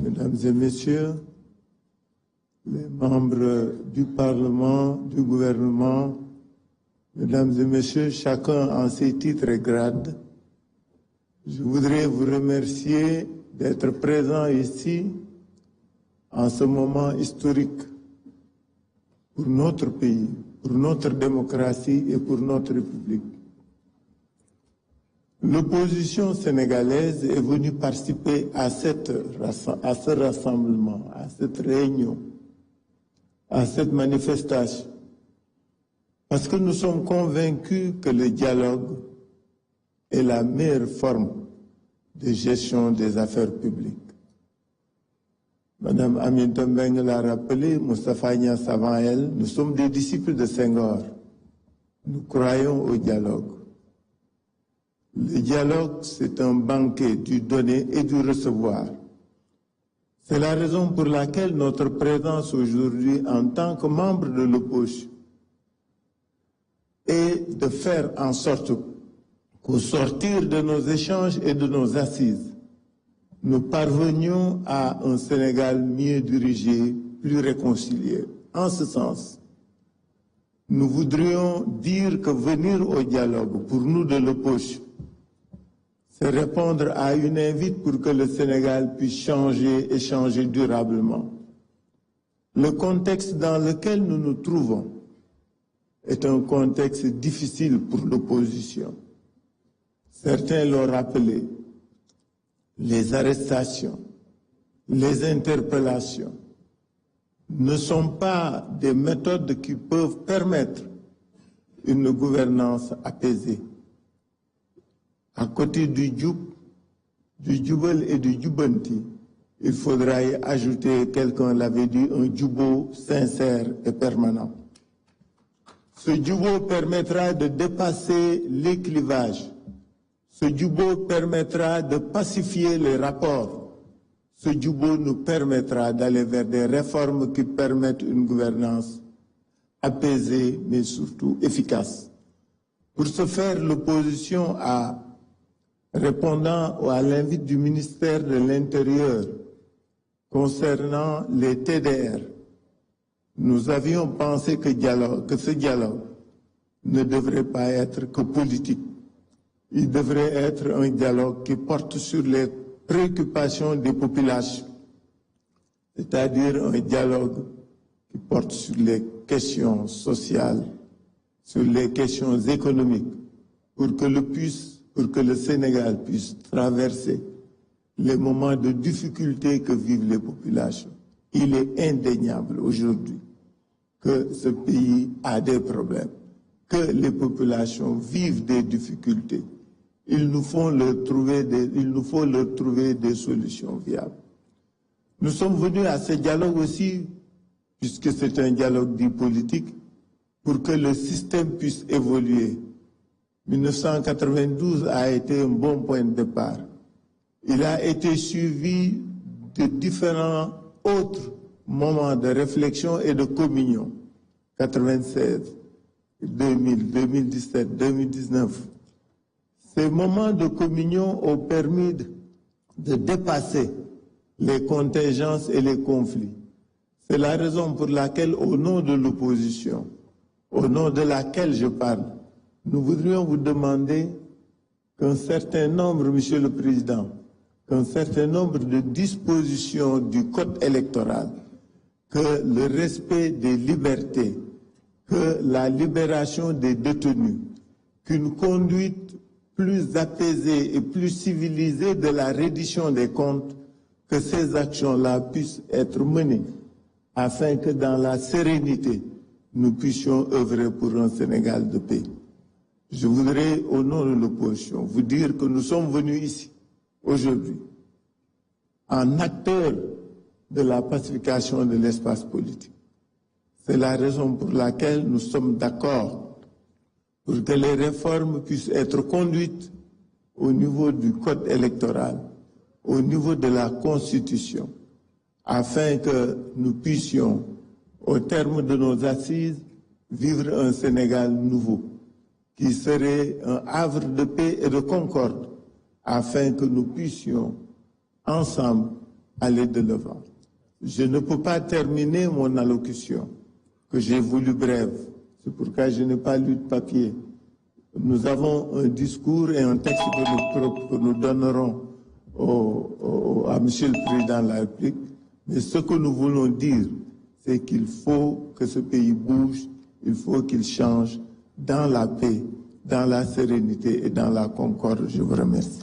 Mesdames et Messieurs, les membres du Parlement, du gouvernement, Mesdames et Messieurs, chacun en ses titres et grades, je voudrais vous remercier d'être présents ici en ce moment historique pour notre pays, pour notre démocratie et pour notre République. L'opposition sénégalaise est venue participer à ce rassemblement, à cette réunion, à cette manifestation, parce que nous sommes convaincus que le dialogue est la meilleure forme de gestion des affaires publiques. Madame Aminata Mbengue l'a rappelé, Moustapha Niasse avant elle, nous sommes des disciples de Senghor. Nous croyons au dialogue. Le dialogue, c'est un banquet du donner et du recevoir. C'est la raison pour laquelle notre présence aujourd'hui en tant que membre de l'opposition est de faire en sorte qu'au sortir de nos échanges et de nos assises, nous parvenions à un Sénégal mieux dirigé, plus réconcilié. En ce sens, nous voudrions dire que venir au dialogue pour nous de l'opposition, c'est répondre à une invite pour que le Sénégal puisse changer et changer durablement. Le contexte dans lequel nous nous trouvons est un contexte difficile pour l'opposition. Certains l'ont rappelé, les arrestations, les interpellations ne sont pas des méthodes qui peuvent permettre une gouvernance apaisée. À côté du djoubel et du djoubanti, il faudra y ajouter, quelqu'un l'avait dit, un djoubo sincère et permanent. Ce djoubo permettra de dépasser les clivages. Ce djoubo permettra de pacifier les rapports. Ce djoubo nous permettra d'aller vers des réformes qui permettent une gouvernance apaisée, mais surtout efficace. Pour ce faire, l'opposition répondant à l'invite du ministère de l'Intérieur concernant les TDR, nous avions pensé que ce dialogue ne devrait pas être que politique. Il devrait être un dialogue qui porte sur les préoccupations des populations, c'est-à-dire un dialogue qui porte sur les questions sociales, sur les questions économiques, pour que le Sénégal puisse traverser les moments de difficulté que vivent les populations. Il est indéniable aujourd'hui que ce pays a des problèmes, que les populations vivent des difficultés. Il nous faut leur trouver des solutions viables. Nous sommes venus à ce dialogue aussi, puisque c'est un dialogue dit politique, pour que le système puisse évoluer. 1992 a été un bon point de départ. Il a été suivi de différents autres moments de réflexion et de communion. 96, 2000, 2017, 2019. Ces moments de communion ont permis de dépasser les contingences et les conflits. C'est la raison pour laquelle, au nom de l'opposition, au nom de laquelle je parle, nous voudrions vous demander qu'un certain nombre, Monsieur le Président, qu'un certain nombre de dispositions du Code électoral, que le respect des libertés, que la libération des détenus, qu'une conduite plus apaisée et plus civilisée de la reddition des comptes, que ces actions-là puissent être menées afin que dans la sérénité, nous puissions œuvrer pour un Sénégal de paix. Je voudrais, au nom de l'opposition, vous dire que nous sommes venus ici, aujourd'hui, en acteurs de la pacification de l'espace politique. C'est la raison pour laquelle nous sommes d'accord pour que les réformes puissent être conduites au niveau du code électoral, au niveau de la Constitution, afin que nous puissions, au terme de nos assises, vivre un Sénégal nouveau, qui serait un havre de paix et de concorde, afin que nous puissions, ensemble, aller de l'avant. Je ne peux pas terminer mon allocution, que j'ai voulu brève. C'est pourquoi je n'ai pas lu de papier. Nous avons un discours et un texte que nous donnerons à M. le Président de la République. Mais ce que nous voulons dire, c'est qu'il faut que ce pays bouge, il faut qu'il change dans la paix, dans la sérénité et dans la concorde. Je vous remercie.